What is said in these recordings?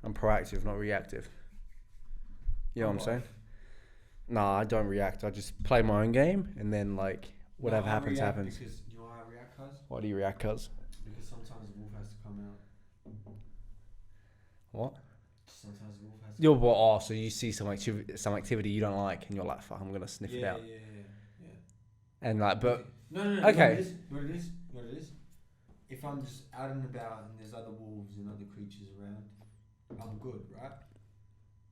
I'm proactive, not reactive. You know what I'm saying? Nah, I don't react. I just play my own game, and then like whatever happens, happens. Because you know why I react, cuz? Why do you react, cuz? Because sometimes the wolf has to come out. What? Sometimes the wolf has to. You're what? Oh, so you see some activity you don't like, and you're like, "Fuck, I'm gonna sniff it out." Yeah. And like, but okay. No. okay. What it is? If I'm just out and about and there's other wolves and other creatures around, I'm good, right?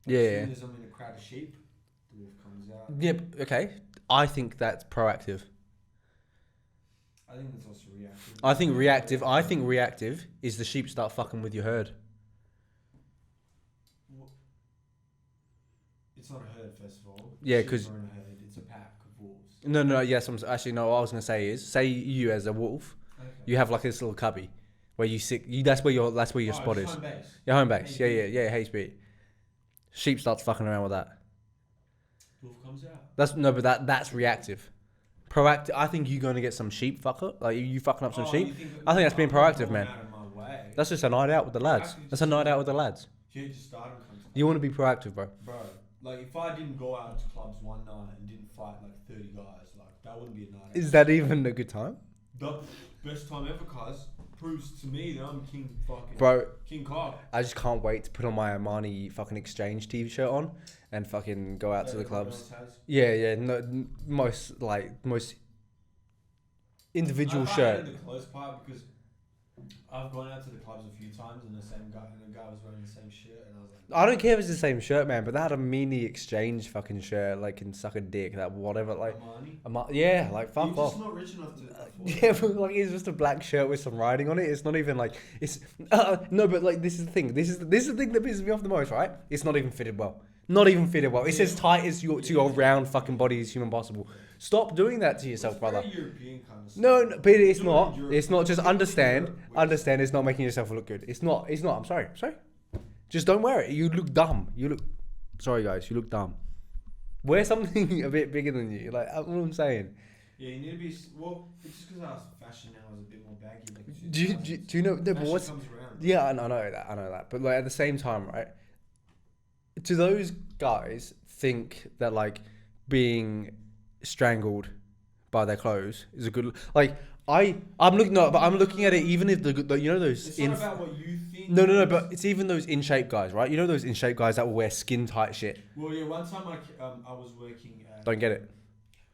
But Yeah. as soon as I'm in a crowd of sheep, the wolf comes out. Yep. Okay. I think that's proactive. I think that's also reactive. I think reactive is the sheep start fucking with your herd. It's not a herd, first of all. Yeah, because in a herd, it's a pack of wolves. no. Yes, I'm actually no. What I was gonna say is, say you as a wolf, you have like this little cubby where you sit. That's where your spot is. Home base. Your home base. Yeah. HB. Sheep starts fucking around with that. Wolf comes out. That's reactive. Proactive. I think you're gonna get some sheep fucker. Like you fucking up some sheep. I think that's being proactive, man. That's just a night out with the lads. That's a night out with the lads. You want to be proactive, bro. Bro, like if I didn't go out to clubs one night and didn't fight like 30 guys, like that wouldn't be a night out. Is that even a good time? The best time ever, cuz. Proves to me that I'm king fucking... Bro. King cock. I just can't wait to put on my Armani fucking exchange t-shirt on and fucking go out to the clubs. Yeah. No, most individual shirt. I the close part because I've gone out to the clubs a few times and the guy was wearing the same shirt and I was like... I don't care if it's the same shirt, man, but they had a mini exchange fucking shirt, like, can suck a dick, that whatever, like... Yeah, like, fuck off. You're just not rich enough to afford Yeah, but, like, it's just a black shirt with some writing on it. It's not even, like, it's... no, but, like, this is the thing. This is the thing that pisses me off the most, right? It's not even fitted well. Not even fitted well. It's as tight as to your round fucking body as human possible. Stop doing that to yourself, brother. European kind of stuff. No, but it's not. It's not. Just understand. Understand. It's not making yourself look good. It's not. I'm sorry. Just don't wear it. You look dumb. Sorry, guys. You look dumb. Wear something a bit bigger than you. Like, what I'm saying. Yeah, you need to be... Well, it's just because our fashion now is a bit more baggy. Like Do you know... No, but what's... Yeah, I know that. But, like, at the same time, right? Do those guys think that, like, being strangled by their clothes is a good... Like, I'm looking at it even if the you know those... It's not about what you think. No, but it's even those in shape guys, right? You know those in shape guys that will wear skin tight shit. Well, yeah. One time I was working at... Don't get it.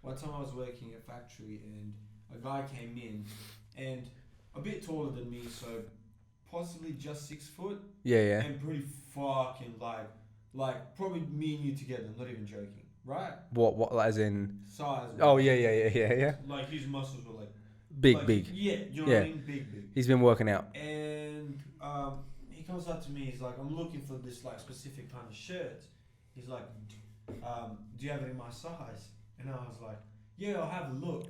One time I was working at a factory and a guy came in and a bit taller than me, so possibly just 6 foot. Yeah. And pretty fucking like probably me and you together. I'm not even joking, right? What as in size? Oh yeah. Like his muscles were like big. Yeah, you know what I mean? Big. He's been working out. And he comes up to me. He's like, I'm looking for this like specific kind of shirt. He's like, do you have it in my size? And I was like, yeah, I'll have a look.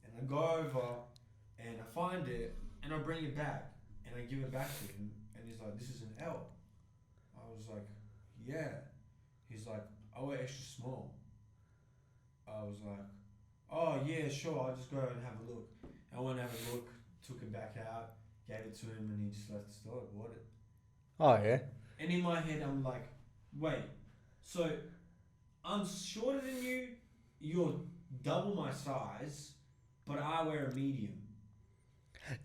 And I go over and I find it and I bring it back and I give it back to him. And he's like, this is an L. I was like, yeah. He's like, I wear extra small. I was like, oh yeah, sure, I'll just go and have a look. I went and have a look, took it back out, gave it to him, and he just left the store, bought it. Oh yeah. And in my head, I'm like, wait, so I'm shorter than you, you're double my size, but I wear a medium.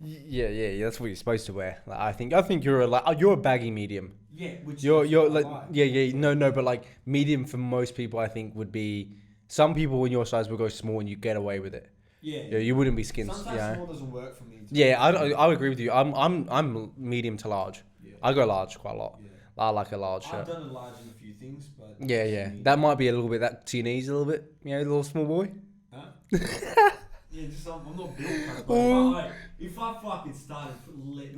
Yeah. That's what you're supposed to wear. Like, I think you're a baggy medium. Yeah, which you're like yeah. No, but like medium for most people, I think would be. Some people in your size will go small and you get away with it. Yeah, you wouldn't be skins. Sometimes small doesn't work for me. I would agree with you. I'm medium to large. Yeah. I go large quite a lot. Yeah. I like a large shirt. I've done a large in a few things, but yeah. That might be a little bit that to your knees a little bit. You know, a little small boy. Huh? Yeah, just I'm not built kind of boy. If I fucking started letting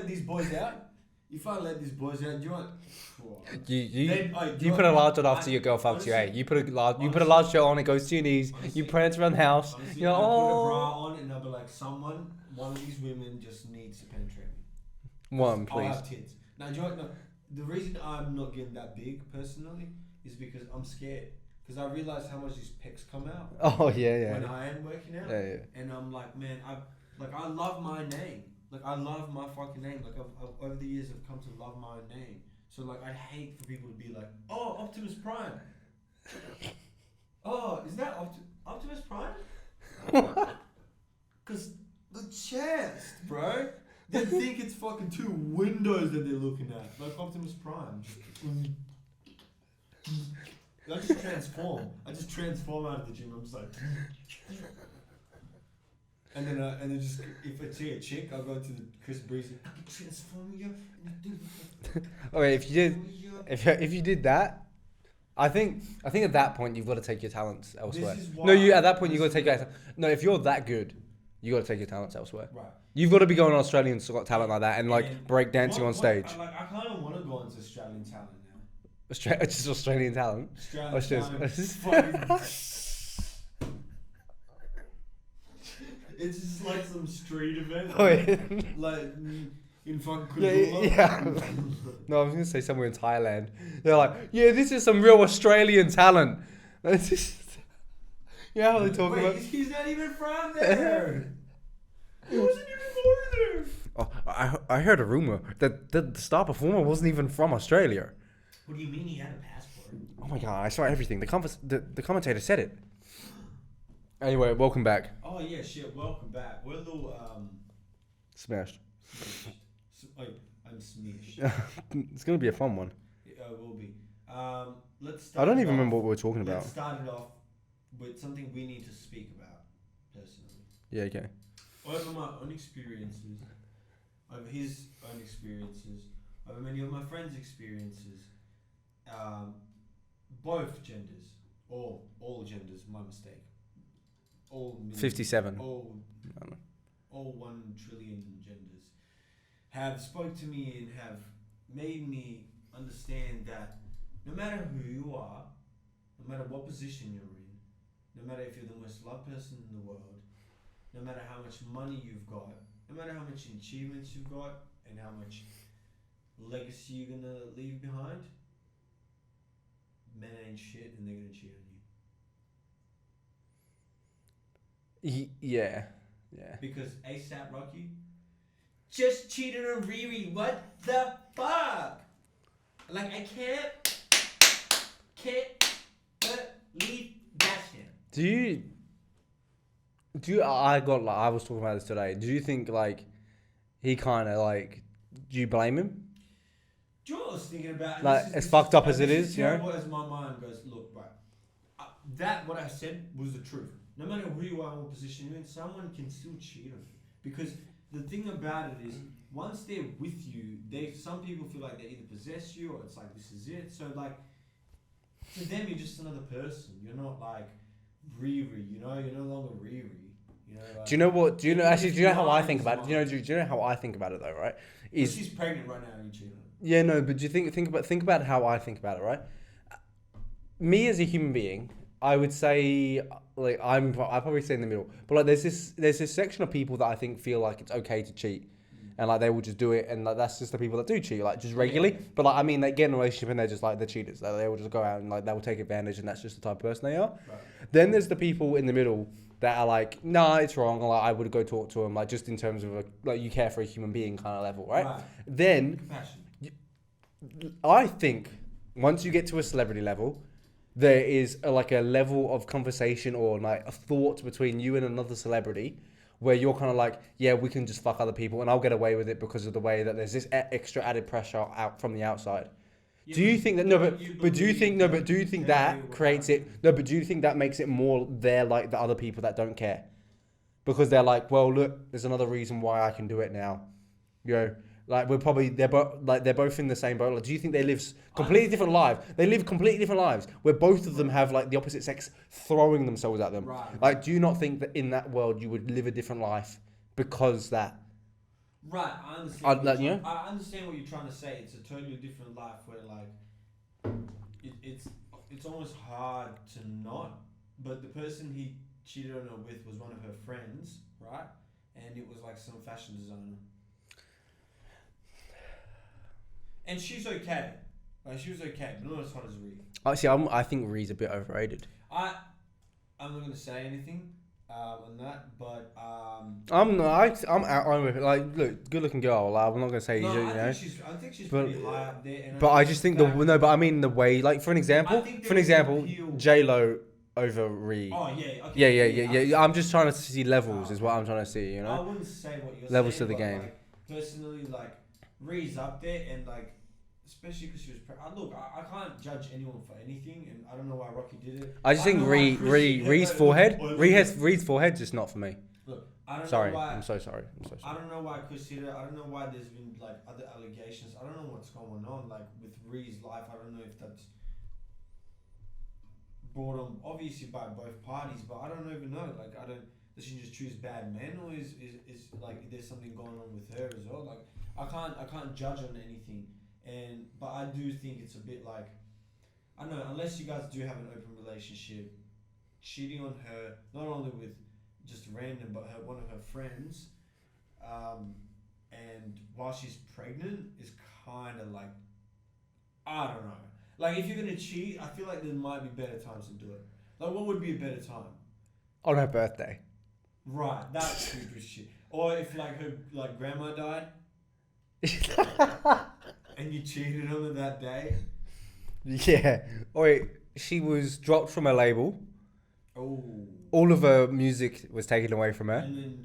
these boys out, if I let these boys out, do you want? You put a large on after your girl fucks you. Hey, you put a large shirt on. It goes to your knees. Honestly, you prance around the house. Honestly, you know, put a bra on, and I'll be like, one of these women just needs to penetrate me. One, please. I have tits. Now, do you know what? No, the reason I'm not getting that big personally is because I'm scared. Because I realize how much these pecs come out. Oh yeah. When I am working out. Yeah. And I'm like, man, I love my name. Like I love my fucking name. Like I've over the years I've come to love my own name. So like I'd hate for people to be like, oh, Optimus Prime. Oh, is that Optimus Prime? Because the chest, bro. They think it's fucking two windows that they're looking at, like Optimus Prime. I just transform. I just transform out of the gym. I'm just like, and then just if I see a chick, I'll go to the Chris Breezy. I can transform you. Okay, if you did that, I think at that point you've got to take your talents elsewhere. No, at that point you got to take your. No, if you're that good, you got to take your talents elsewhere. Right. You've got to be going on Australian talent like that and like break dancing on stage. I kind of want to go into Australian talent now. Just Australian talent. Australian talent. It's just like some street event. Oh, yeah. Like in fucking Kudula. Yeah. No, I was going to say somewhere in Thailand. They're like, yeah, this is some real Australian talent. It's just, you know how they talk about. He's not even from there. He wasn't even born there. Oh, I heard a rumor that the star performer wasn't even from Australia. What do you mean he had a passport? Oh my god, I saw everything. The commentator said it. Anyway, welcome back. Oh yeah, shit. Welcome back. We're a little Smashed. I'm smashed. It's gonna be a fun one. It will be. Let's start. I don't even remember what we were talking about. Let's start it off with something we need to speak about personally. Yeah, okay. Over my own experiences, over his own experiences, over many of my friends' experiences, both genders, all genders, my mistake. All 57. All 1 trillion genders have spoke to me and have made me understand that no matter who you are, no matter what position you're in, no matter if you're the most loved person in the world, no matter how much money you've got, no matter how much achievements you've got, and how much legacy you're gonna leave behind, men ain't shit and they're gonna cheat on you. Yeah. Because ASAP Rocky just cheated on Riri. What the fuck? Like I can't believe that shit. I was talking about this today. Do you think like he kind of like? Do you blame him? Do you know what I was thinking about? Like as fucked up as it is, you know. As my mind goes, look, bro. That what I said was the truth. No matter who you are, what position you're in, someone can still cheat on you. Because the thing about it is, once they're with you, some people feel like they either possess you or it's like this is it. So like, to them you're just another person. You're not like Riri, you know. You're no longer Riri. You know. Like, do you know what? Do you know how I think about it? Do you know how I think about it though? Right? She's pregnant right now and you cheat on her. Yeah, no, but do you think about how I think about it, right? Me as a human being, I would say like I probably say in the middle, but like there's this section of people that I think feel like it's okay to cheat, and like they will just do it, and like that's just the people that do cheat, like just regularly. Yeah. But like I mean, they get in a relationship and they're just like the cheaters. They will just go out and like they will take advantage, and that's just the type of person they are. Right. Then there's the people in the middle that are like, nah, it's wrong. Like I would go talk to them, like just in terms of like you care for a human being kind of level, right? Then I think once you get to a celebrity level, there is a level of conversation or like a thought between you and another celebrity where you're kind of like, yeah, we can just fuck other people and I'll get away with it because of the way that there's this extra added pressure out from the outside. Yeah, do you think that do you think that creates it? No, but do you think that makes it more they're like the other people that don't care? Because they're like, well, look, there's another reason why I can do it now. You know, like they're both in the same boat. Like, do you think they live completely different lives? They live completely different lives where both of them have like the opposite sex throwing themselves at them. Right. Like, do you not think that in that world you would live a different life because that? Right, I understand. I understand what you're trying to say. It's a totally different life where like it's almost hard to not. But the person he cheated on her with was one of her friends, right? And it was like some fashion designer. And she's okay. Like she was okay, but not as fun as Ree. Actually, I think Ree's a bit overrated. I'm not gonna say anything, on that, but I'm with it. Like, look, good looking girl. Like, I'm not gonna say no, you know, I think she's but pretty high up there. And but I just think the fact, no, but I mean the way. Like, for an I example, think there is appeal. J Lo over Ree. Oh yeah, okay, Yeah. I'm just trying to see levels, is what I'm trying to see. You I know, wouldn't say what you're levels saying, to the but game. like personally, like Ree's up there, and like especially because she was. Look, I can't judge anyone for anything, and I don't know why Rocky did it. I just think Ree's forehead. Ree's forehead just not for me. Look, I don't Sorry, know why. I'm so sorry. I don't know why Chris hit it. I don't know why there's been like other allegations. I don't know what's going on like with Ree's life. I don't know if that's brought on obviously by both parties, but I don't even know. Like I don't. Does she just choose bad men, or is like there's something going on with her as well? Like I can't judge on anything, but I do think it's a bit like I don't know. Unless you guys do have an open relationship, cheating on her not only with just random, but one of her friends, and while she's pregnant is kind of like I don't know. Like if you're gonna cheat, I feel like there might be better times to do it. Like what would be a better time? On her birthday. Right, that's stupid shit. Or if like her like grandma died and you cheated on her that day. Yeah. Or wait, she was dropped from a label. Oh. All of her music was taken away from her. And then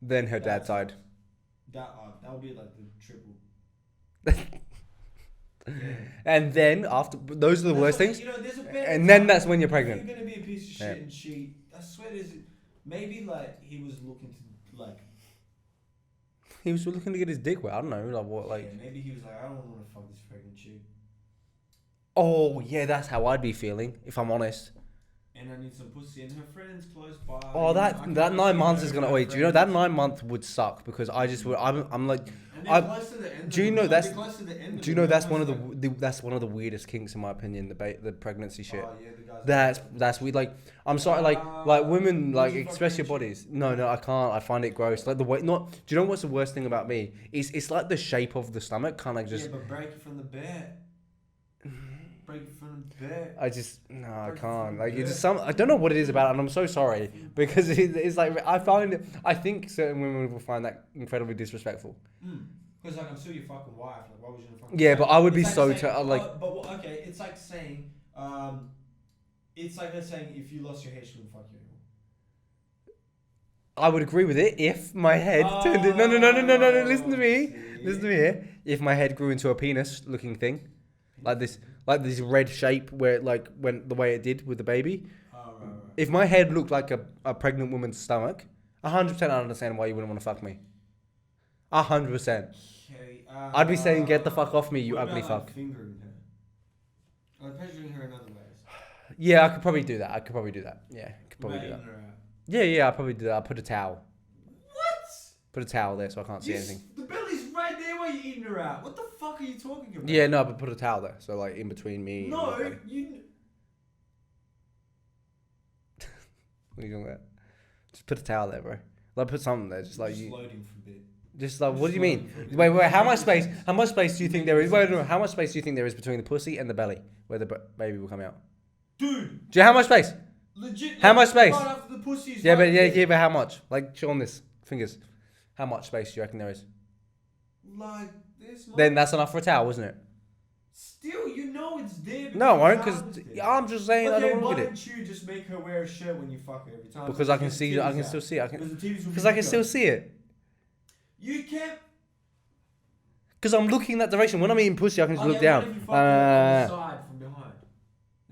Then her dad died. That would be like the triple. Yeah. And then after those are the worst things. You know, there's a and then that's when you're pregnant. If you're gonna be a piece of shit and cheat, I swear there's maybe like he was looking to like. He was looking to get his dick wet. I don't know, like what, like. Yeah, maybe he was like, I don't want to fuck this pregnant chick. Oh yeah, that's how I'd be feeling if I'm honest. And I need some pussy and her friends close by. Oh, that 9 months is gonna wait. Do you know that 9 month would suck because I just would. I'm like. Do you know that's? Do you know that's one of the weirdest kinks in my opinion. The pregnancy shit. Oh, yeah, the guys That's weird. Like I'm sorry. Like women like express your bodies. No, I can't. I find it gross. Like the way. Not. Do you know what's the worst thing about me? It's like the shape of the stomach. Kind of just. Yeah, but break it from the bed. Break it from the bed. I can't. Like it's just I don't know what it is about, it, and I'm so sorry because it's like I think certain women will find that incredibly disrespectful. Because like I'm still your fucking wife. Like why would you fucking? Yeah, but I would be like so saying, okay, it's like saying, it's like they're saying if you lost your hair, she wouldn't fuck you anymore. I would agree with it if my head turned it. No. Listen to me. Listen to me here. If my head grew into a penis-looking thing, like this red shape where it like went the way it did with the baby. Right. If my head looked like a pregnant woman's stomach, 100% I understand why you wouldn't want to fuck me. 100%. Okay, I'd be saying, get the fuck off me, you ugly fuck. Like fingering her? Like pleasuring her in other ways? Yeah, I could probably do that. Yeah, I could probably do that. Yeah, I'll probably do that. I'll put a towel. What? Put a towel there so I can't see anything. The belly's right there while you're eating her out. What the fuck are you talking about? Yeah, no, but put a towel there. So, like, in between me No, and you... What are you talking about? Just put a towel there, bro. Like, put something there. Just like you... Floating for a bit. Just like, what do you mean? Wait, how much space do you think there is? Wait, no, how much space do you think there is between the pussy and the belly where the baby will come out? Dude! Do you know how much space? Legit. How much space? Right after the pussy's Yeah, right but how much? Like, show on this. Fingers. How much space do you reckon there is? Like this much. Then that's enough for a towel, isn't it? Still, you know it's there. No, I won't, because I'm just saying I don't want to look at it. Why don't you just make her wear a shirt when you fuck her every time? Because I can see, I can still see it. Because I can still see it. You can't. Because I'm looking that direction. When I'm eating pussy, I can just look down. What if you fuck her on the side from behind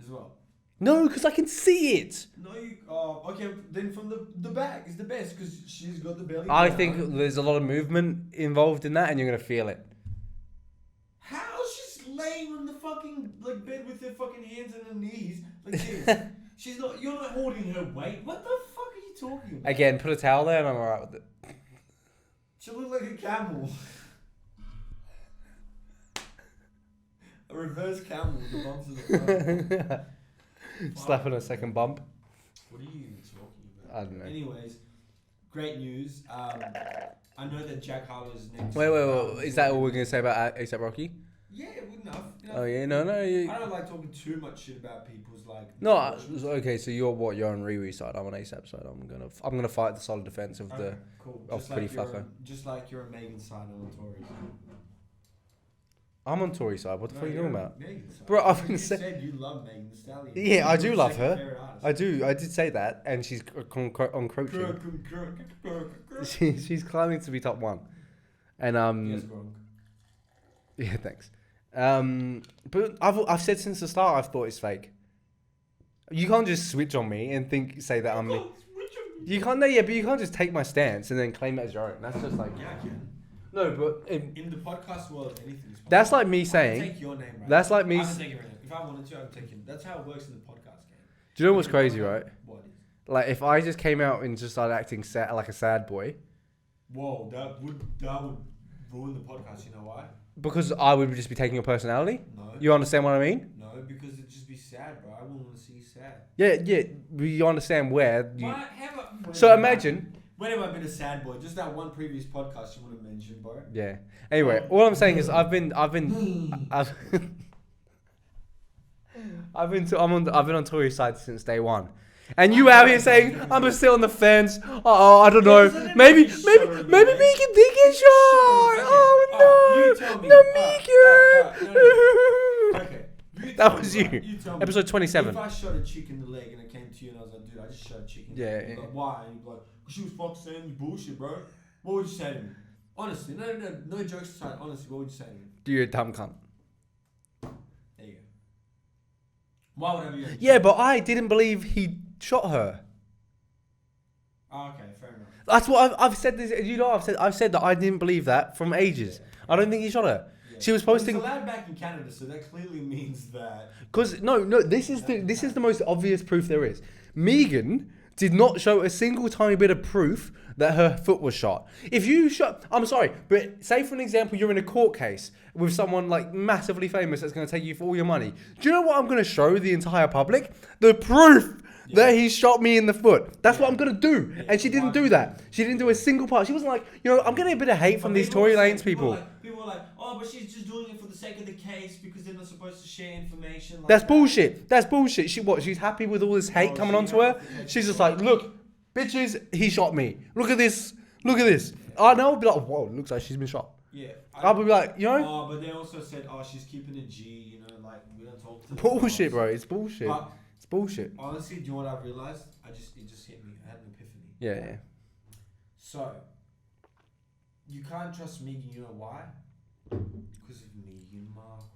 as well? No, because I can see it. No, you. Okay, then from the back is the best because she's got the belly. I think there's a lot of movement involved in that, and you're gonna feel it. How? She's laying on the fucking like bed with her fucking hands on her knees like this. She's not. You're not holding her weight. What the fuck are you talking about? Again, put a towel there, and I'm alright with it. She'll look like a camel. A reverse camel with the bumps in the front. Slapping a second bump. What are you even talking about? I don't know. Anyways, great news. I know that Jack Harlow's next. Wait. Is that all we're gonna say about A$AP Rocky? Yeah, good enough. You know, Oh yeah, no. I don't like talking too much shit about people's like. No, expressions. okay. So you're what? You're on Riri side. I'm on ASAP side. I'm gonna fight the solid defense of Okay, cool. of Pretty Flacco. Just like you're a Megan side on the Tories. I'm on Tory side. What the fuck are you talking about? Megan side. Bro, I've been you saying. said you love Megan Thee Stallion. Yeah, I You're do her love second her. favorite artist. I do. I did say that, and she's encroaching. She's climbing to be top one, and Yes, Gronk. yeah, thanks. But I've said since the start I've thought it's fake. You can't just switch on me and say that I'm. You can't. No, yeah, but you can't just take my stance and then claim it as your own. That's just like. Yeah, I can. No, but In the podcast world, anything is possible. that's like me I saying. can take your name, right? That's like me. I can take your name. If I wanted to, I can take you. That's how it works in the podcast game. Do you know what's crazy, right? What is? Like if I just came out and just started acting sad, like a sad boy, Whoa, that would ruin the podcast. You know why? because I would just be taking your personality. No. You understand what I mean? No, because it'd just be sad, bro. I wouldn't want to see you sad. Yeah. You understand where you. Why? So imagine. When have I been a sad boy? Just that one previous podcast you want to mention, bro. Yeah. Anyway, all I'm saying is I've been I've been on Tory's side since day one. And you out here saying I'm still on the fence. Oh, I don't know. Maybe Megan did get shot. Oh no, Megan. Okay. That was you. tell me, Episode 27. If I shot a chick in the leg and I came to you and I was like, dude, I just shot a chick in the leg. You'd be like, why? And you'd be like, she was fucking saying you bullshit, bro. What would you say to me? Honestly, no jokes aside. Honestly, what would you say to me? You're a dumb cunt. There you go. Why would I be? Yeah, but I didn't believe he shot her. Oh, okay, fair enough. That's what I've said. This, you know, I've said that I didn't believe that from ages. I don't think he shot her. Yeah. She was posting. It's allowed back in Canada, so that clearly means that. Because no, this is the most obvious proof there is. Megan did not show a single tiny bit of proof that her foot was shot. If you shot, I'm sorry, but say for an example, you're in a court case with someone like massively famous that's going to take you for all your money. Do you know what I'm going to show the entire public? The proof that he shot me in the foot. That's what I'm going to do. And she didn't do that. She didn't do a single part. She wasn't like, I'm getting a bit of hate from these Tory Lanes people. People are like, oh, but she's just doing it for the sake of the case because they're not supposed to share information. Like That's bullshit. That's bullshit. She's happy with all this hate coming onto her. She's just like, look, bitches, he shot me. Look at this. Look at this. I know, I'll be like, whoa, looks like she's been shot. Yeah. I'll be like, Oh, but they also said, she's keeping a G, like, we don't talk to them. Bullshit, bro. It's bullshit. It's bullshit. Honestly, do you know what I've realized? It just hit me. I had an epiphany. Yeah. So, you can't trust Megan, you know why? Because of Meghan Markle.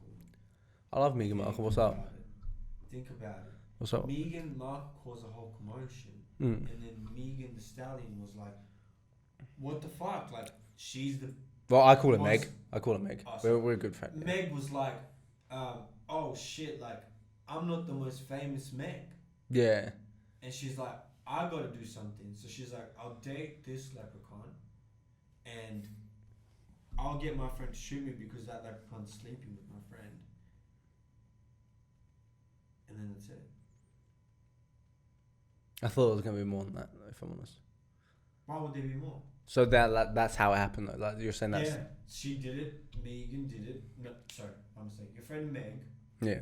I love Meghan Markle. What's up? Think about it. What's up? Meghan Markle caused a whole commotion. Mm. And then Megan Thee Stallion was like, what the fuck? Like, she's the... Well, I call her Meg. Oh, We're a good friend. Meg was like, oh shit, like, I'm not the most famous Meg. Yeah. And she's like, I gotta do something. So she's like, I'll date this leprechaun and I'll get my friend to shoot me because that leprechaun's sleeping with my friend. And then that's it. I thought it was going to be more than that, if I'm honest. Why would there be more? So that's how it happened, though. Like, you're saying that's... Yeah, she did it. Megan did it. No, sorry, my mistake. Your friend Meg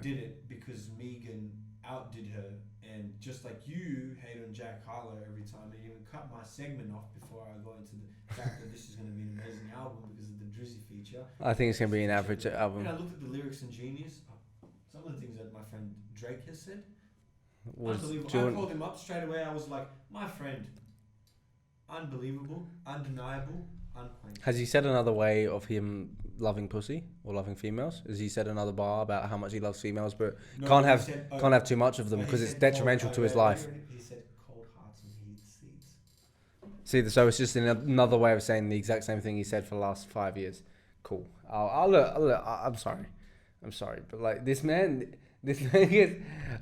did it because Megan outdid her. And just like you hate on Jack Harlow every time, and even cut my segment off before I go into the fact that this is going to be an amazing album because of the Drizzy feature. I think it's going to be an average album. And I looked at the lyrics in Genius. Some of the things that my friend Drake has said. Unbelievable. I called him up straight away. I was like, my friend, unbelievable, undeniable, unquenchable. Has he said another way of him loving pussy or loving females? Has he said another bar about how much he loves females, but can't have too much of them because it's detrimental to his life? He said cold hearts and heat seats. See, so it's just another way of saying the exact same thing he said for the last 5 years. Cool. I'll look. I'm sorry, but like this man is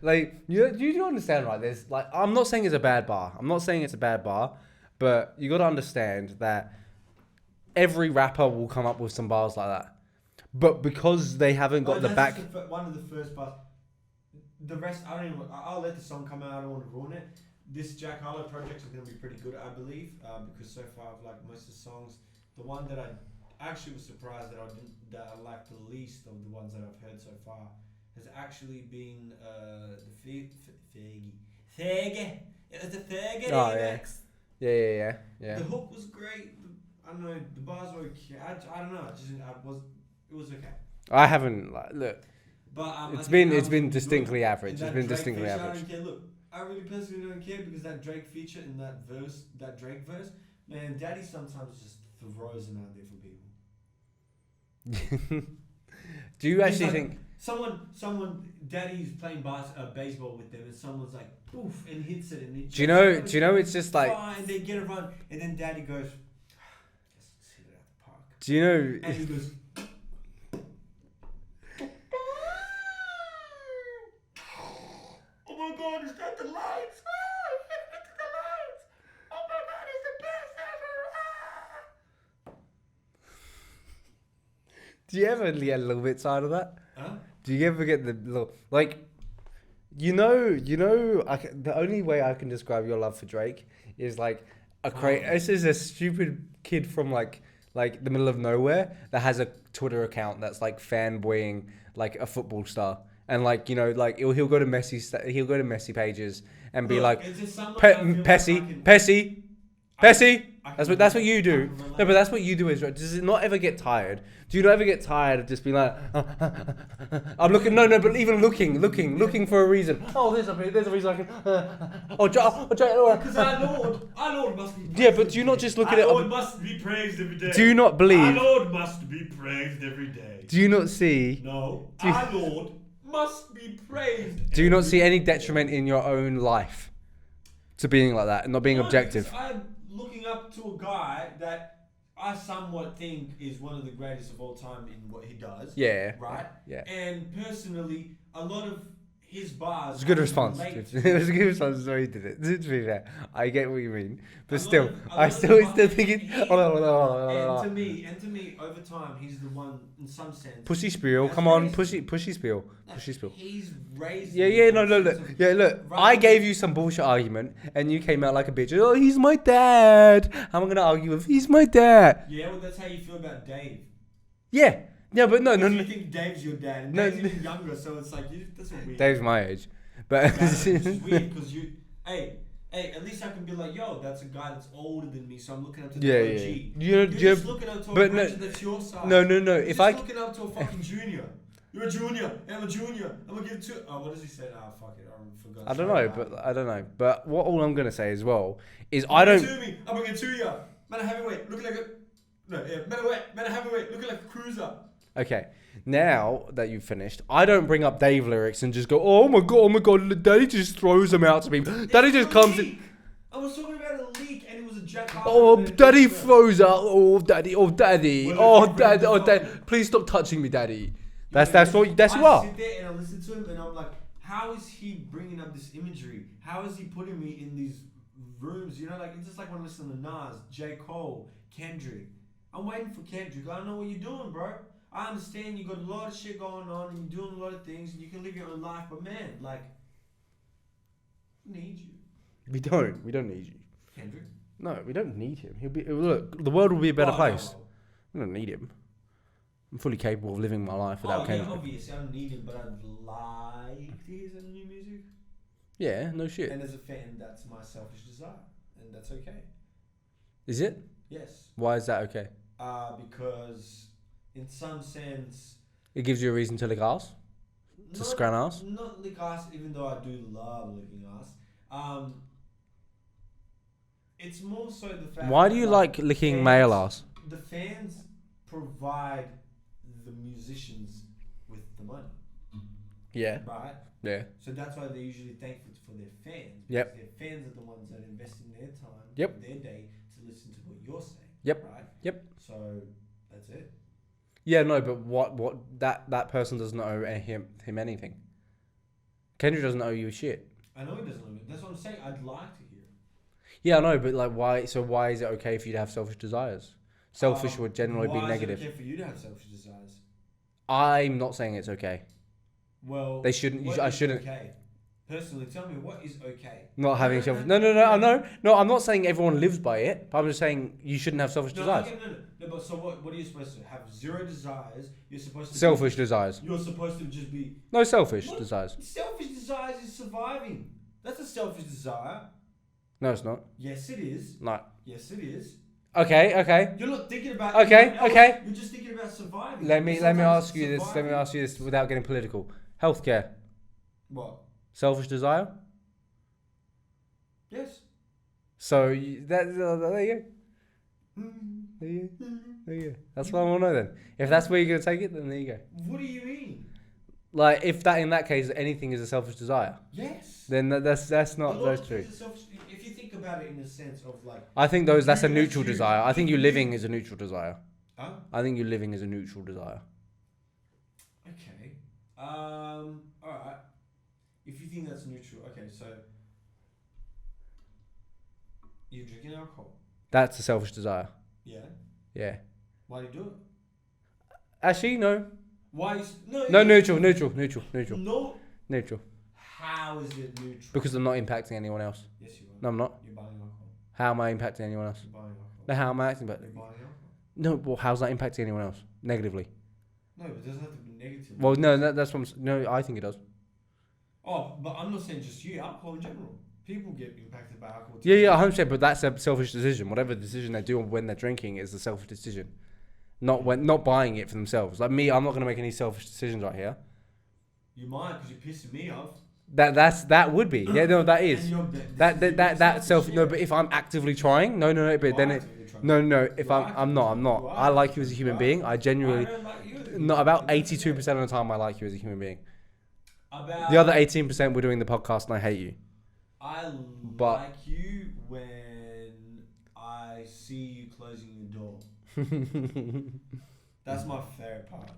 like you understand, right? There's like, I'm not saying it's a bad bar. But you got to understand that every rapper will come up with some bars like that. But because they haven't got the back... One of the first bars. The rest, I don't even... I'll let the song come out. I don't want to ruin it. This Jack Harlow project is going to be pretty good, I believe. Because so far I've liked most of the songs. The one that actually was surprised that I liked the least of the ones that I've heard so far has actually been the Fergie. Fergie. It was the Fergie remix. Yeah. The hook was great. I don't know, the bars were okay. I don't know. It was okay. I haven't look. But it's been distinctly average. It's been distinctly feature, average. I don't care. Look, I really personally don't care because that Drake feature in that Drake verse, man, Daddy sometimes just throws them out there for people. Do you actually like, think someone Daddy's playing baseball with them and someone's like poof and hits it and do you know it's just like and they get a run and then Daddy goes just hit it out the park. Do you know and he goes oh my god, is that the lights? Oh, it's the lights! Oh my god, it's the best ever! Do you ever get a little bit tired of that? Huh? Do you ever get the little like the only way I can describe your love for Drake is like this is a stupid kid from like the middle of nowhere that has a Twitter account that's like fanboying like a football star. And like like he'll go to Messi pages and be like, Pessy. That's what you do. No, but that's what you do. Does it not ever get tired? Do you not ever get tired of just being like, I'm looking? No, but even looking for a reason. Oh, there's a reason I can. Because our Lord must be praised. Yeah, but do you not just look at it? Our Lord must be praised every day. Do you not believe? Our Lord must be praised every day. Do you not see? No, our Lord must be praised. Do you not see any detriment in your own life to being like that and not being objective? I'm looking up to a guy that I somewhat think is one of the greatest of all time in what he does. Yeah. Right? Yeah. And personally, a lot of his bars... It was a good response. It was a good response, so he did it. To be fair, I get what you mean. But still, I still think it... And to me, over time, he's the one, in some sense... Pussy spiel, come on, pussy spiel. Pussy spiel. He's raised... Look. I gave you some bullshit argument, and you came out like a bitch. Oh, he's my dad. How am I going to argue with, he's my dad? Yeah, well, that's how you feel about Dave. Yeah. Yeah, but no. You think Dave's your dad, and Dave's even younger, so it's like, that's weird. Dave's my age. But it's weird, because Hey, at least I can be like, yo, that's a guy that's older than me, so I'm looking up to the OG. You're just looking up to a graduate that's your size. No. You're just looking up to a fucking junior. You're a junior. I'm a junior. I'm gonna give it to... Oh, what does he say? Ah, fuck it. I forgot. I don't know. But what all I'm gonna say as well is I'm gonna give it to you. Man, a heavyweight. Looking like a... No, yeah. Man, a heavyweight. Looking like a cruiser. Okay, now that you've finished, I don't bring up Dave lyrics and just go, oh my god, Daddy just throws them out to me. Daddy just comes in. I was talking about a leak and it was a Jack Harlow. Oh, Daddy throws out. Oh, Daddy. Please stop touching me, Daddy. That's what you are. I sit there and I listen to him and I'm like, how is he bringing up this imagery? How is he putting me in these rooms? Like it's just like when I listen to Nas, J. Cole, Kendrick. I'm waiting for Kendrick. I don't know what you're doing, bro. I understand you got a lot of shit going on and you're doing a lot of things and you can live your own life, but man, like, we need you. We don't need you. Kendrick? No, we don't need him. Look, the world will be a better place. No. We don't need him. I'm fully capable of living my life without Kendrick. Yeah, obviously, I don't need him, but I'd like to hear some new music. Yeah, no shit. And as a fan, that's my selfish desire, and that's okay. Is it? Yes. Why is that okay? Because... in some sense... It gives you a reason to lick ass? To scran ass? Not lick ass, even though I do love licking ass. It's more so the fact... Why do you like licking male ass? The fans provide the musicians with the money. Yeah. Right? Yeah. So that's why they're usually thankful for their fans. Yep. Their fans are the ones that invest in their time, their day, to listen to what you're saying. Yep. Right? Yep. So, that's it. Yeah, no, but what that person doesn't owe him anything. Kendrick doesn't owe you shit. I know he doesn't owe me. That's what I'm saying. I'd like to hear it. Yeah, I know, but like, why? So why is it okay for you to have selfish desires? Selfish would generally be negative. Why is it okay for you to have selfish desires? I'm not saying it's okay. Well, they shouldn't. I shouldn't. Okay. Personally, tell me what is okay. Not having selfish. No. I'm not saying everyone lives by it. But I'm just saying you shouldn't have selfish desires. Okay, no. But so what are you supposed to have? Zero desires. You're supposed to. Selfish desires. You're supposed to just be. No selfish desires. Selfish desires is surviving. That's a selfish desire. No, it's not. Yes, it is. No. Yes, it is. Okay. You're not thinking about. Okay. You're just thinking about surviving. Let me ask you this. Let me ask you this without getting political. Healthcare. What? Selfish desire. Yes. So there you go. There you go. That's what I want to know then. If that's where you're gonna take it, then there you go. What do you mean? Like if that in that case anything is a selfish desire. Yes. Then that's not true. If you think about it in the sense of like. I think that's a neutral desire. I think you living is a neutral desire. Huh? I think you living is a neutral desire. Okay. All right. If you think that's neutral, okay, so you're drinking alcohol. That's a selfish desire. Yeah. Yeah. Why do you do it? Actually, no. Why is No, neutral. No. Neutral. How is it neutral? Because I'm not impacting anyone else. Yes, you are. No, I'm not. You're buying alcohol. How am I impacting anyone else? You're buying alcohol. No, how am I acting? You're buying alcohol. No, well, how's that impacting anyone else negatively? No, but it doesn't have to be negative. Well, no, that's what no, I think it does. Oh, but I'm not saying just you. Alcohol in general. People get impacted by alcohol. Yeah, 100%. But that's a selfish decision. Whatever decision they do when they're drinking is a selfish decision. Not buying it for themselves. Like me, I'm not gonna make any selfish decisions right here. You might because you're pissing me off. That would be. Yeah, no, that is. That self. No, but if I'm actively trying, no. But then it. No. If I'm not. I like you as a human being. I genuinely. Not about 82% of the time I like you as a human being. The other 18% we're doing the podcast and I hate you. I like you when I see you closing your door. That's my favorite part.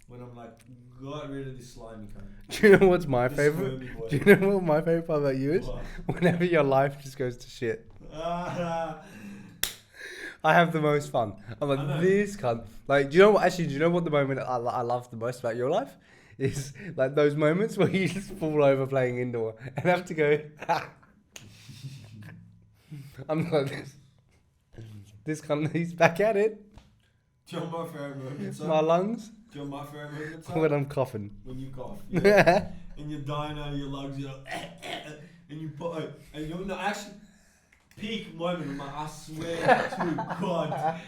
When I'm like, got rid of this slimy cunt. Do you know what's my favorite? Do you know what my favorite part about you is? What? Whenever your life just goes to shit. I have the most fun. I'm like, this cunt. Like, do you know what? Actually, do you know what the moment I love the most about your life? Is like those moments where you just fall over playing indoor and have to go. I'm like this. This cunt, he's back at it. Do you know my favorite moments? My lungs. Do you know my favorite moments? When I'm coughing. When you cough. Yeah. And you're dying out of your lungs. You're like, and you put. And you're not actually. Peak moment of I swear to God.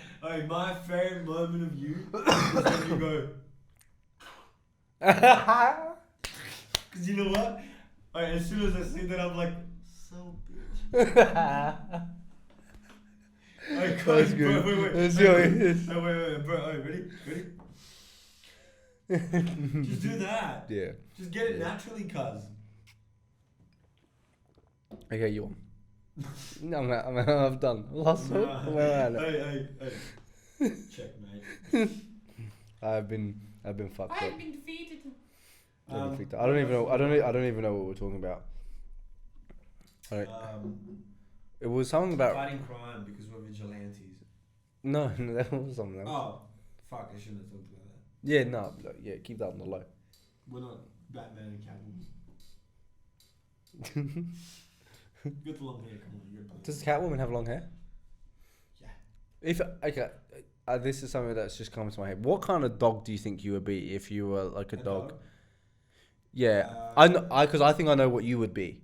My favorite moment of you is when you go. Because you know what? As soon as I say that, I'm like, so bitch. That's good. Wait. Let's go. Wait, bro. Ready? Just do that. Yeah. Just get it naturally, cuz. Okay, you won. No, I'm done. Last one. Hey. Checkmate. I've been fucked up. I've been defeated. I don't even know what we're talking about. It was something about fighting crime because we're vigilantes. No, that was something else. Oh, fuck! I shouldn't have talked about that. Yeah, no, keep that on the low. We're not Batman and Catwoman. Good long hair, come on. Does Catwoman have long hair? Yeah. This is something that's just come to my head. What kind of dog do you think you would be if you were like a dog? Yeah, because I think I know what you would be.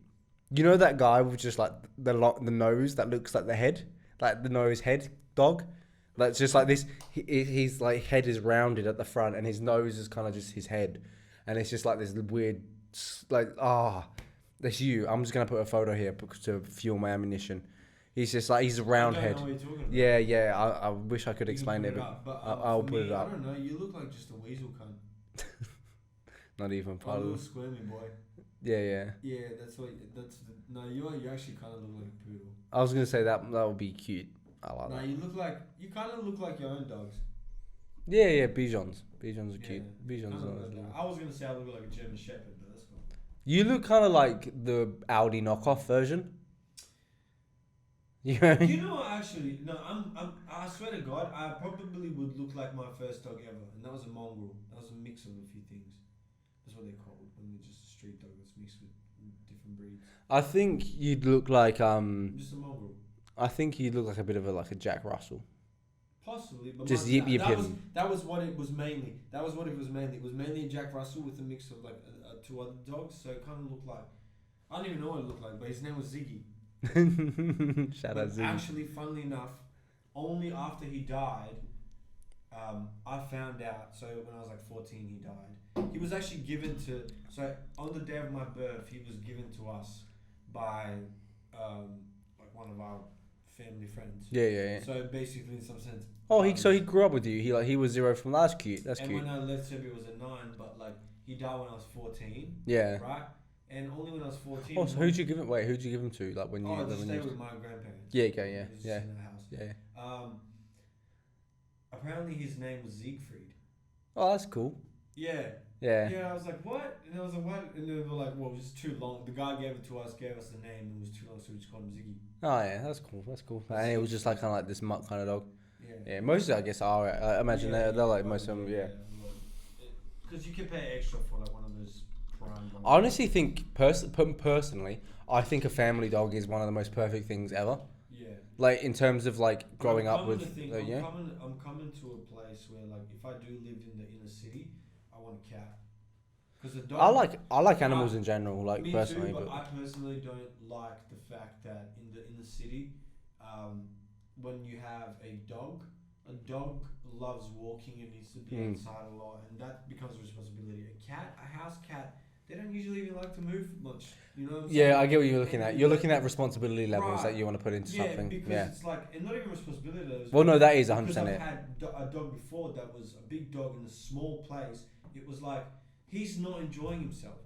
You know that guy with just like the nose that looks like the head, like the nose head dog. Like just like this, he's like head is rounded at the front and his nose is kind of just his head, and it's just like this weird, like that's you. I'm just gonna put a photo here to fuel my ammunition. He's just like he's a round head. I don't know what you're talking about. Yeah. I wish I could explain it, but I'll put it up. I don't know. You look like just a weasel cunt. Not even part of. A of. little squirmy boy. Yeah. Yeah, no. You actually kind of look like a poodle. I was gonna say that would be cute. I like that. No, you kind of look like your own dogs. Yeah. Bichons are cute. Bichons are. I was gonna say I look like a German Shepherd, but that's fine. You look kind of like the Audi knockoff version. You know, actually, no. I swear to God, I probably would look like my first dog ever, and that was a mongrel. That was a mix of a few things. That's what they're called when they're just a street dog that's mixed with different breeds. I think you'd look like Just a mongrel. I think you'd look like a bit of a Jack Russell. Possibly, but Just mine, yip that was him. that was what it was mainly. That was what it was mainly. It was mainly a Jack Russell with a mix of like two other dogs. So it kind of looked like, I don't even know what it looked like, but his name was Ziggy. Shout But out Ziggy. actually, funnily enough, only after he died, I found out. So when I was like 14, he died. He was actually given to. So on the day of my birth, he was given to us by like one of our family friends. Yeah. So basically, in some sense. Oh, he grew up with you. He was 0 from. That's cute. That's and cute. when I left Serbia, it was a 9, but like he died when I was 14. Yeah. Right. And only when I was 14. Oh, so who'd you give him? Wait, who'd you give him to? Like when you? I just when stayed you with my grandparents. Yeah. Okay. It was just Yeah. in the house. Yeah. Apparently his name was Siegfried. Oh, that's cool. Yeah. Yeah. Yeah, I was like, what? And I was like, what? And they were like, well, it was just too long. The guy gave it to us, gave us the name, and it was too long, so we just called him Ziggy. Oh yeah, that's cool. That's cool. And it was just like kind of like this mutt kind of dog. Yeah. Yeah. Most I guess are. I imagine they're like most of them. Yeah. Because you can pay extra for like one of those prime dogs. I honestly think personally, I think a family dog is one of the most perfect things ever. Yeah. Like in terms of like growing up with, I'm coming to a place where like if I do live in the inner city, I want a cat. Because the dog. I like animals in general, like me personally, too, but but I personally don't like the fact that in the city, when you have a dog loves walking and needs to be outside a lot, and that becomes a responsibility. A house cat, they don't usually even like to move much. You know what I'm saying? yeah, I get what you're looking at. You're looking at responsibility levels that you want to put into something. Because it's like, and not even responsibility levels. Well, no, that is 100% Because I've it. had a dog before that was a big dog in a small place. It was like, he's not enjoying himself.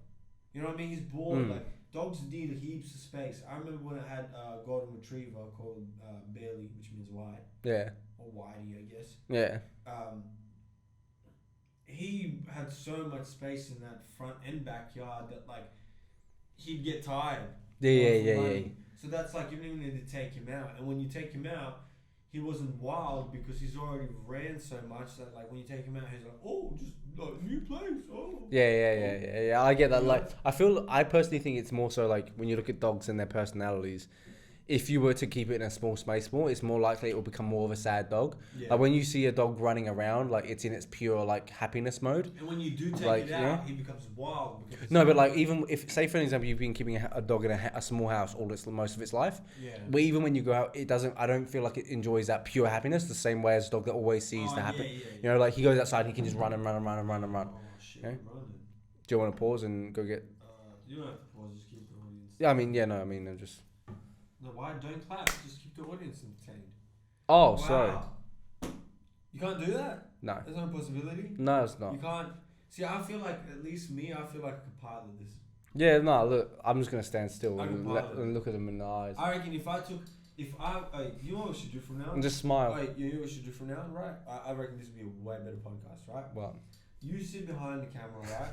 You know what I mean? He's bored. Like, dogs need heaps of space. I remember when I had a golden retriever called Bailey, which means white. Yeah. Or whitey, I guess. Yeah. He had so much space in that front and backyard that like he'd get tired. Yeah. So that's like you don't even need to take him out. And when you take him out, he wasn't wild because he's already ran so much that like when you take him out, he's like, oh, just like new place. Oh. Yeah. I get that. Like, I personally think it's more so like when you look at dogs and their personalities. If you were to keep it in a small space more, it's more likely it will become more of a sad dog. Yeah. Like when you see a dog running around, like it's in its pure like happiness mode. And when you do take it out, he becomes wild. No, but like even if, say for example, you've been keeping a dog in a small house most of its life. Yeah. But even when you go out, it doesn't. I don't feel like it enjoys that pure happiness the same way as a dog that always sees the happiness. You know, like he goes outside, he can just run and run and run and run and run. Oh shit! Okay? Running. Do you want to pause and go get? You don't have to pause. Just keep the audience. Yeah, I mean, yeah, no, I mean, I'm just. No, why? Don't clap. Just keep the audience entertained. Oh, wow. sorry. You can't do that? No. There's no possibility? No, it's not. You can't. See, I feel like, at least me, I feel like I could pilot this. Yeah, no, look, I'm just going to stand still and and look at them in the eyes. I reckon you know what we should do from now on? And just smile. You know what we should do from now on, right? I reckon this would be a way better podcast, right? Well. You sit behind the camera, right?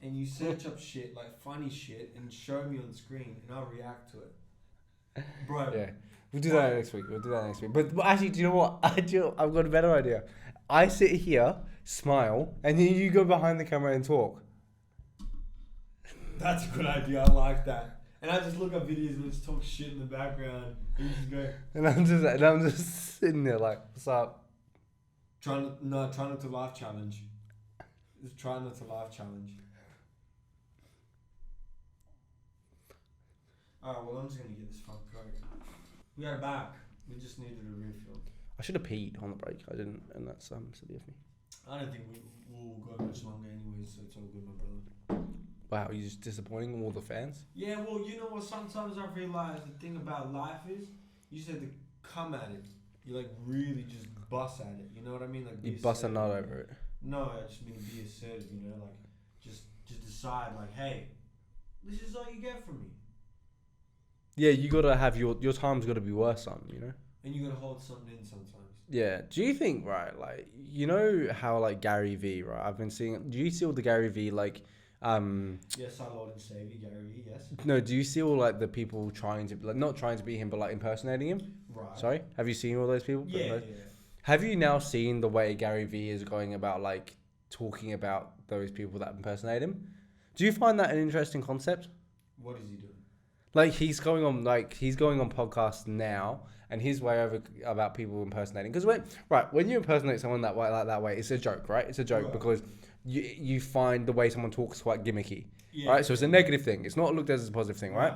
And you search up shit, like funny shit, and show me on screen, and I'll react to it. Bro. Yeah. We'll do that next week. But actually, do you know what? I've got a better idea. I sit here, smile, and then you go behind the camera and talk. That's a good idea. I like that. And I just look up videos and just talk shit in the background, and you just go. And I'm just sitting there like, what's up? Try not to laugh challenge. Just try not to laugh challenge. Alright, well I'm just gonna get this fucked right. We are back. We just needed a refill. I should have peed on the break. I didn't, and that's silly of me. I don't think we'll go much longer anyways, so it's all good, my brother. Wow, you're just disappointing all the fans? Yeah, well, you know what? Sometimes I realize the thing about life is you just have to come at it. You like really just bust at it. You know what I mean? Like You bust a nut over it. No, I just mean be assertive. You know, like just decide like, hey, this is all you get from me. Yeah, you gotta have your time's gotta be worth something, you know. And you gotta hold something in sometimes. Yeah. Do you think, right? Like, you know how like Gary V, right? I've been seeing. Do you see all the Gary V like? Yes, our Lord and Savior, Gary V. Yes. No, do you see all like the people trying to like not trying to be him, but like impersonating him? Right. Sorry, have you seen all those people? Yeah. Have you now seen the way Gary V is going about like talking about those people that impersonate him? Do you find that an interesting concept? What is he doing? Like he's going on podcasts now, and his way over about people impersonating. Because when you impersonate someone that way, it's a joke, right? It's a joke because you find the way someone talks quite gimmicky, right? So it's a negative thing. It's not looked at as a positive thing, right?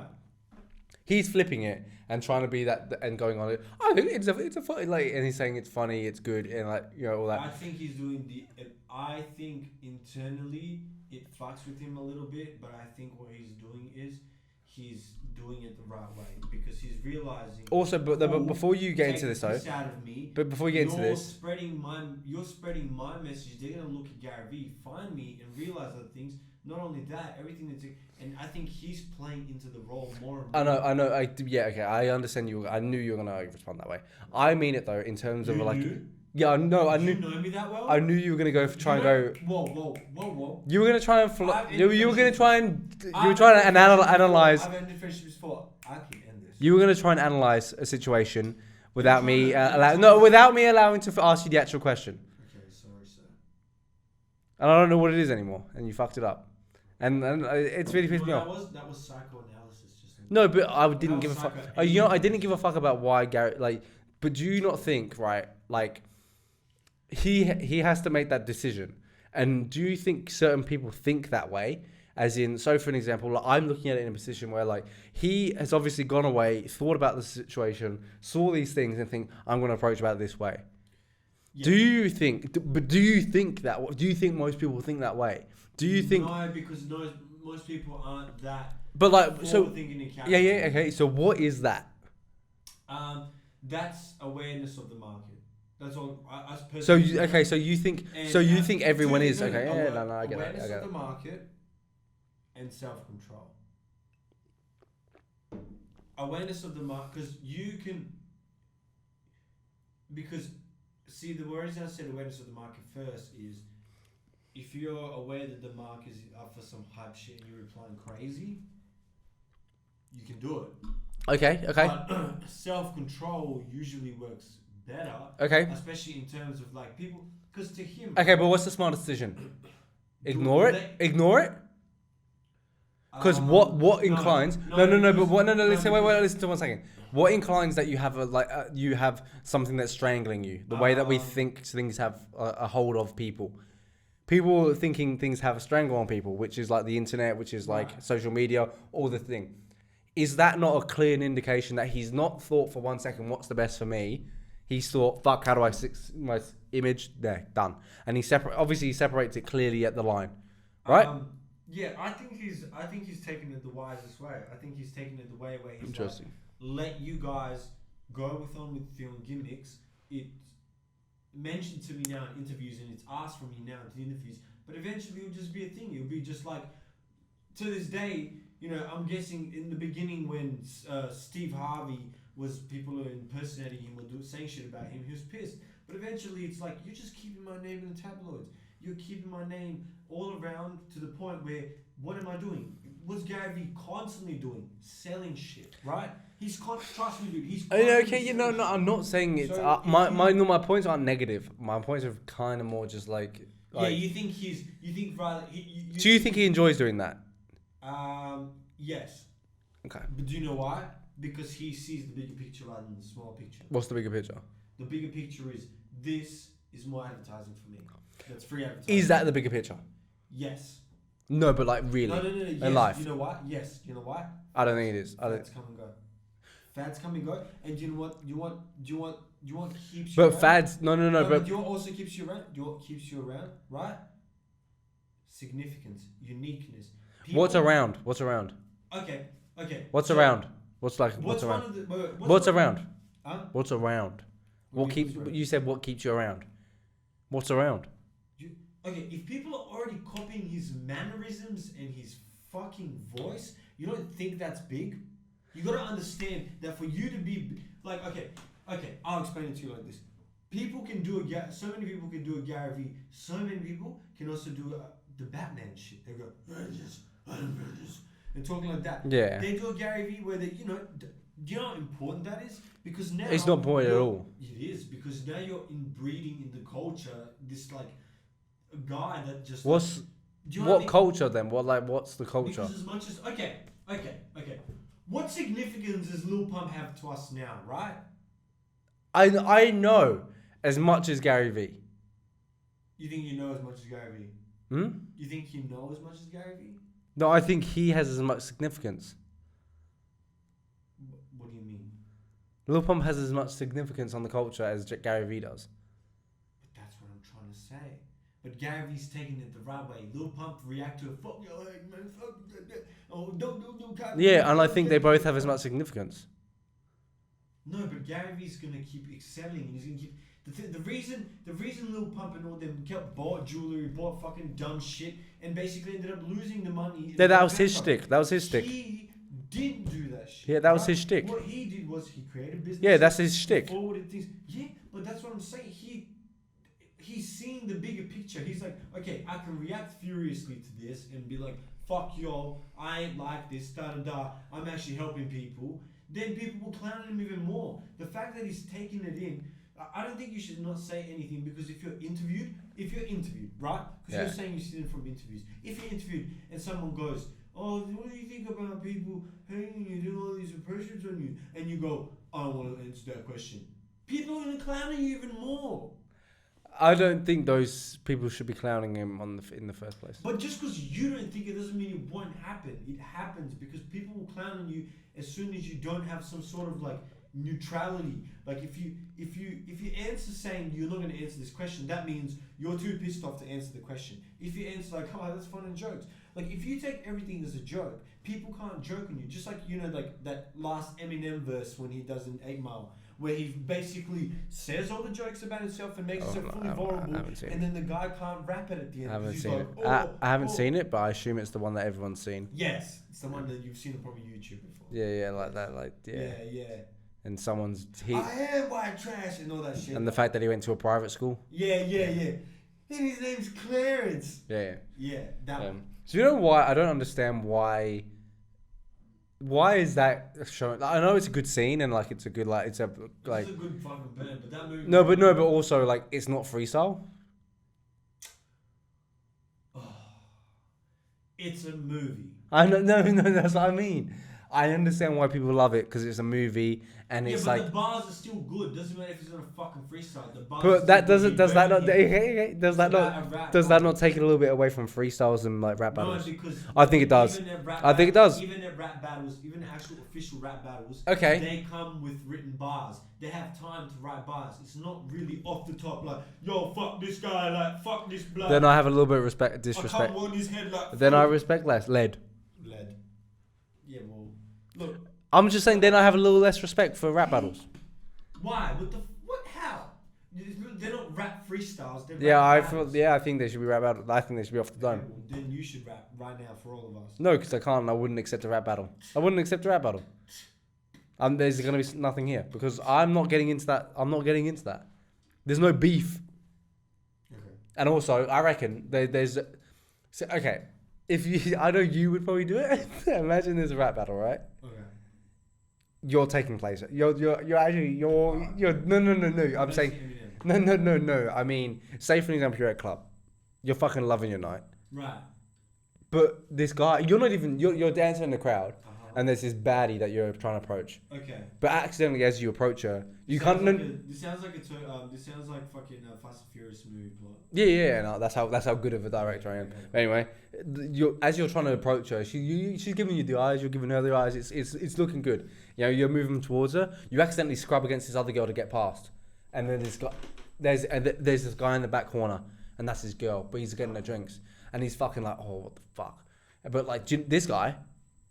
He's flipping it and trying to be that and going on it. I think it's a funny, like, and he's saying it's funny, it's good, and like all that. I think he's doing I think internally it fucks with him a little bit, but I think what he's doing is he's doing it the right way because he's realizing. Also, but before you get into this, though, out of me, but before you get into this, you're spreading my message. They're gonna look at Gary Vee, find me, and realize other things. Not only that, everything that's, and I think he's playing into the role more and more. I know. Okay. I understand you. I knew you were gonna respond that way. I mean it though, in terms of like. Knew? Yeah, I know. You know me that well. I knew you were gonna go try and go. Whoa. You were gonna try and. You were gonna try and. You were trying to analyze. I've ended friendships before. I can end this. You were gonna try and analyze a situation without me without me allowing to ask you the actual question. Okay, sorry, sir. And I don't know what it is anymore, and you fucked it up. And it's really pissed me off. That was psychoanalysis. No, but I didn't give a fuck. I didn't give a fuck about why Garrett, like, but do you not think, right, like, he has to make that decision. And do you think certain people think that way? As in, so for an example, like, I'm looking at it in a position where, like, he has obviously gone away, thought about the situation, saw these things and think, I'm going to approach about it this way. Yeah. Do you think that, do you think most people think that way? Do you think? No, because most people aren't that. But like, so thinking in yeah, okay. So what is that? That's awareness of the market. That's all. So you think everyone is okay? Yeah, no, I get it. Awareness of the market and self-control. Awareness of the market, because see, the reason I said awareness of the market first is, if you're aware that the market is up for some hype shit and you're replying crazy, you can do it. Okay. But self-control usually works better. Okay. Especially in terms of like people, because to him. Okay, but what's the smartest decision? Ignore it. Because what inclines? No. Listen to 1 second. What inclines that you have you have something that's strangling you? The way that we think things have a hold of people. People thinking things have a strangle on people, which is like the internet, which is like social media, all the thing. Is that not a clear indication that he's not thought for 1 second, what's the best for me? He's thought, fuck, how do I fix my image? There, done. And he separates it clearly at the line, right? Yeah, I think he's taken it the wisest way. I think he's taken it the way where he's interesting. Like, let you guys go with film gimmicks. It's mentioned to me now in interviews, and it's asked from me now in interviews, but eventually it'll just be a thing. It'll be just like, to this day, I'm guessing in the beginning when Steve Harvey was, people are impersonating him or saying shit about him, he was pissed. But eventually it's like, you're just keeping my name in the tabloids. You're keeping my name all around to the point where, what am I doing? What's Gary Vee constantly doing? Selling shit, right? Trust me, dude. He's okay. No. I'm not saying it's. So my points aren't negative. My points are kind of more just like. Yeah, you think rather. Do you think he enjoys doing that? Yes. Okay. But do you know why? Because he sees the bigger picture rather than the small picture. What's the bigger picture? The bigger picture is, this is more advertising for me. That's free advertising. Is that the bigger picture? Yes. No, but like really. No. Yes. In life. You know why? Yes. You know why? I don't think it is. Fads come and go. Fads come and go. And do you know what? Do you want keeps you around? But fads. No. But do you know what also keeps you around? Do you know what keeps you around? Right? Significance, uniqueness. What's around? Okay. What's around? What's around? What's around? Huh? What's around? You said what keeps you around? What's around? Okay, if people are already copying his mannerisms and his fucking voice, you don't think that's big? You gotta understand that for you to be like, okay, I'll explain it to you like this. So many people can do a Gary Vee. So many people can also do the Batman shit. They go, and talking like that. Yeah. They do a Gary Vee where they, do you know how important that is? Because now it's not important at all. It is, because now you're inbreeding in the culture this like a guy that just. What culture then? What's the culture? Because as much as Okay. What significance does Lil Pump have to us now, right? I know as much as Gary V. You think you know as much as Gary V? You think you know as much as Gary V? No, I think he has as much significance. What do you mean? Lil Pump has as much significance on the culture as Gary V does. But that's what I'm trying to say. But Gary V's taking it the right way. Lil Pump react to a fuck your head, man. Fuck that. Oh, don't. Yeah, and I think they both have as much significance. No, but Gary V's gonna keep excelling, and he's gonna keep. The reason Lil Pump and all them kept bought jewelry, bought fucking dumb shit, and basically ended up losing the money. Yeah, that was his shtick. That was his shtick. He didn't do that shit. Yeah, that was his shtick. What he did was he created business. Yeah, that's his shtick. Forwarded things. Yeah, but that's what I'm saying. He's seeing the bigger picture. He's like, okay, I can react furiously to this and be like, fuck y'all, I ain't like this, I'm actually helping people. Then people will clown him even more. The fact that he's taking it in, I don't think you should not say anything, because if you're interviewed, right? Because you're saying you're sitting from interviews. If you're interviewed and someone goes, oh, what do you think about people hanging you, doing all these impressions on you? And you go, I don't want to answer that question. People are going to clown you even more. I don't think those people should be clowning him in the first place. But just because you don't think it doesn't mean it won't happen. It happens because people will clown on you as soon as you don't have some sort of like neutrality. Like if you answer saying you're not going to answer this question, that means you're too pissed off to answer the question. If you answer like, oh, that's fun and jokes. Like if you take everything as a joke, people can't joke on you. Just like, you know, like that last Eminem verse when he does in 8 Mile, where he basically says all the jokes about himself and makes himself fully vulnerable, and then the guy can't rap it at the end. I haven't seen it. I haven't seen it, but I assume it's the one that everyone's seen. Yes, it's the one that you've seen on probably YouTube before. Yeah, like that, Yeah. And someone's I am white trash and all that shit. And the fact that he went to a private school. Yeah. And his name's Clarence. Yeah. That one. So you know why I don't understand why is that shown? I know it's a good scene and like it's a good it's a good fucking band, but that movie. No, but also like it's not freestyle. It's a movie. I know, no, that's what I mean. I understand why people love it because it's a movie and it's like. Yeah, but the bars are still good. Doesn't matter if it's on a fucking freestyle. The bars. But that doesn't. Does that not take it a little bit away from freestyles and like rap battles? No, because I think it does. I think it does. Even their rap battles, even the actual official rap battles, okay, they come with written bars. They have time to write bars. It's not really off the top like, yo, fuck this guy, like fuck this blood. Then I have a little bit of disrespect. I can't want his head like. Then I respect less lead. Yeah, well, look. I'm just saying. Then I have a little less respect for rap battles. Why? What? How? They're not rap freestyles. They're rap battles. I think they should be rap battles. I think they should be off the dome. Well, then you should rap right now for all of us. No, because I can't. I wouldn't accept a rap battle. There's gonna be nothing here because I'm not getting into that. There's no beef. Okay. And also, I reckon there's. Okay. I know you would probably do it. Imagine there's a rap battle, right? Okay. You're taking place. You're no. I'm saying no. I mean, say for example, you're at a club. You're fucking loving your night. Right. But this guy, you're dancing in the crowd, and there's this baddie that you're trying to approach. Okay. But accidentally, as you approach her, you can't. This sounds like fucking Fast and Furious movie plot. Yeah. No, that's how good of a director I am. Okay. But anyway, as you're trying to approach her, she's giving you the eyes. You're giving her the eyes. It's looking good. You know, you're moving towards her. You accidentally scrub against this other girl to get past, and then there's this guy in the back corner, and that's his girl. But he's getting her drinks, and he's fucking like, oh, what the fuck? But like this guy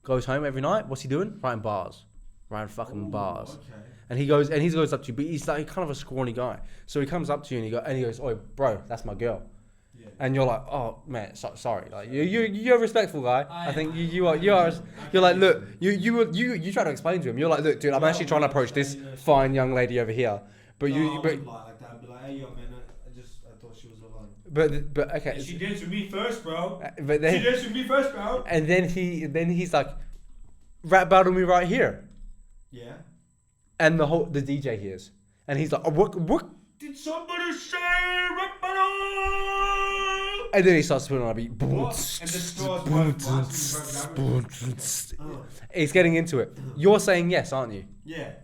goes home every night. What's he doing? Writing bars. Bars. Okay. And he goes up to you, but he's like kind of a scrawny guy. So he comes up to you and he goes, "Oh, bro, that's my girl." Yeah. And you're like, "Oh man, sorry." Like you're a respectful guy. I think you are. You're like, look, you try to explain to him. You're like, look, dude, I'm actually trying to approach this fine young lady over here. But I wouldn't lie like that. I'd be like, hey, yo, man, I thought she was alone. But okay. And she danced with me first, bro. She danced with me first, bro. And then he's like, rap battle me right here. Yeah. And the DJ hears, and he's like, "Oh, what? Did somebody say rap battle?" And then he starts putting on a beat. What? And the stars both He's getting into it. You're saying yes, aren't you? Yeah.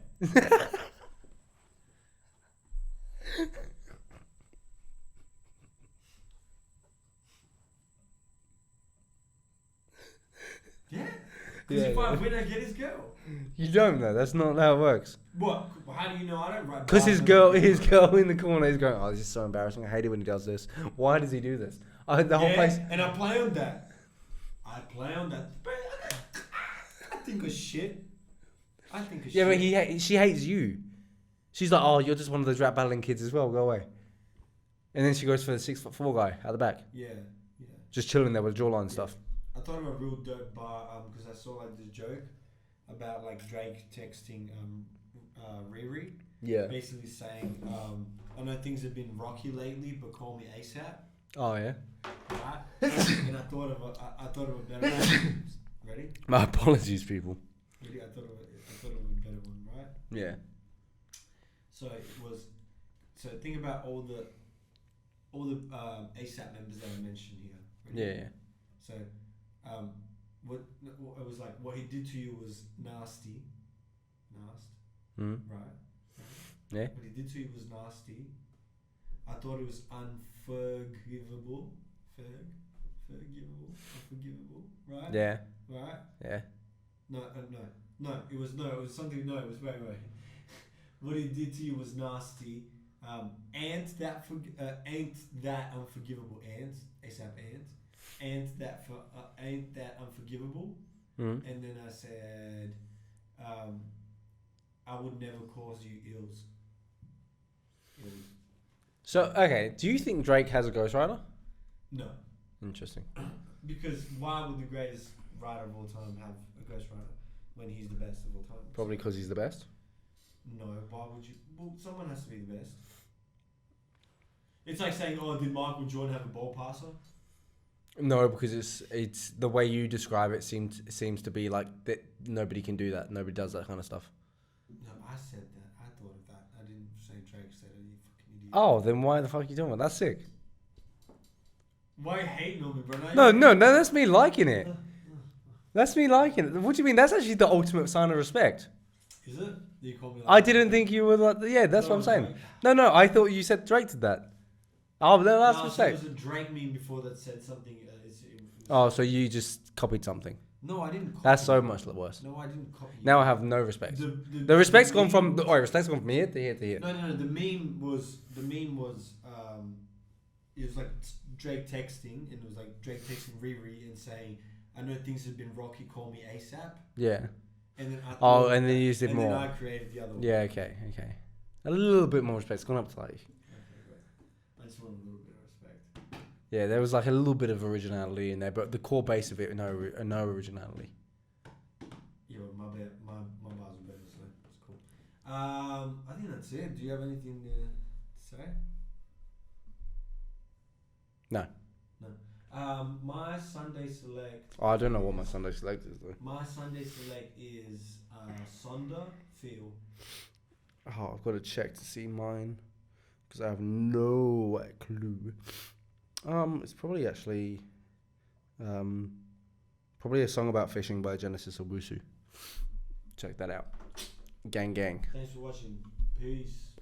Yeah. Because if I win, I get his girl. You don't though. That's not how it works. What? How do you know I don't write? Because his girl in the corner is going, oh, this is so embarrassing. I hate it when he does this. Why does he do this? The whole place. And I play on that. But I think of shit. Yeah, but she hates you. She's like, oh, you're just one of those rap battling kids as well. Go away. And then she goes for the 6'4" guy at the back. Yeah. Just chilling there with jawline and stuff. I thought of a real dope bar because I saw like this joke about like Drake texting Riri. Yeah. Basically saying, I know things have been rocky lately, but call me ASAP. Oh yeah. Right. And I thought of a better one. Ready? My apologies, people. Ready? I thought of a better one, right? Yeah. So it was. So think about all the ASAP members that I mentioned here. Ready? Yeah. So, what it was like? What he did to you was nasty, right? Yeah. What he did to you was nasty. I thought it was unforgivable, unforgivable, right? Yeah. Right. Yeah. No. It was something. No, it was wait. What he did to you was nasty. Ain't that unforgivable? ASAP ain't that unforgivable? Mm-hmm. And then I said, I would never cause you ills. So okay, do you think Drake has a ghostwriter? No. Interesting. Because why would the greatest writer of all time have a ghostwriter when he's the best of all time? Probably because he's the best. No, why would you? Well, someone has to be the best. It's like saying, oh, did Michael Jordan have a ball passer? No, because it's the way you describe it seems to be like that. Nobody can do that. Nobody does that kind of stuff. No, I said that. I thought of that. I didn't say Drake said it. You fucking idiot. Oh, then why the fuck are you doing it? That's sick. Why are you hating on me, bro? No, that's me liking it. That's me liking it. What do you mean? That's actually the ultimate sign of respect. Is it? You call me like I didn't think you were like. Yeah, that's what I'm saying. Drake? No, I thought you said Drake did that. Oh, no, that's No, respect. there was a Drake meme before that said something. Oh, so you just copied something. No, I didn't. Copy That's so much worse. No, I didn't copy. Now I have no respect. The respect's gone from respect's gone from here to here to here. No. The meme was it was like Drake texting, and it was like Drake texting Riri and saying, "I know things have been rocky. Call me ASAP." Yeah. And then I thought, and then you used it and more. then I created the other one. Yeah. Okay. A little bit more respect. It's gone up to like. Okay, great. I just want a little bit of respect. Yeah, there was like a little bit of originality in there, but the core base of it, no originality. Yeah, my bars were better, so it's cool. I think that's it. Do you have anything to say? No. My Sunday select. Oh, I don't know what my Sunday select is though. My Sunday select is Sonder Feel. Oh, I've got to check to see mine because I have no clue. It's probably actually, probably a song about fishing by Genesis Owusu. Check that out. Gang. Thanks for watching. Peace.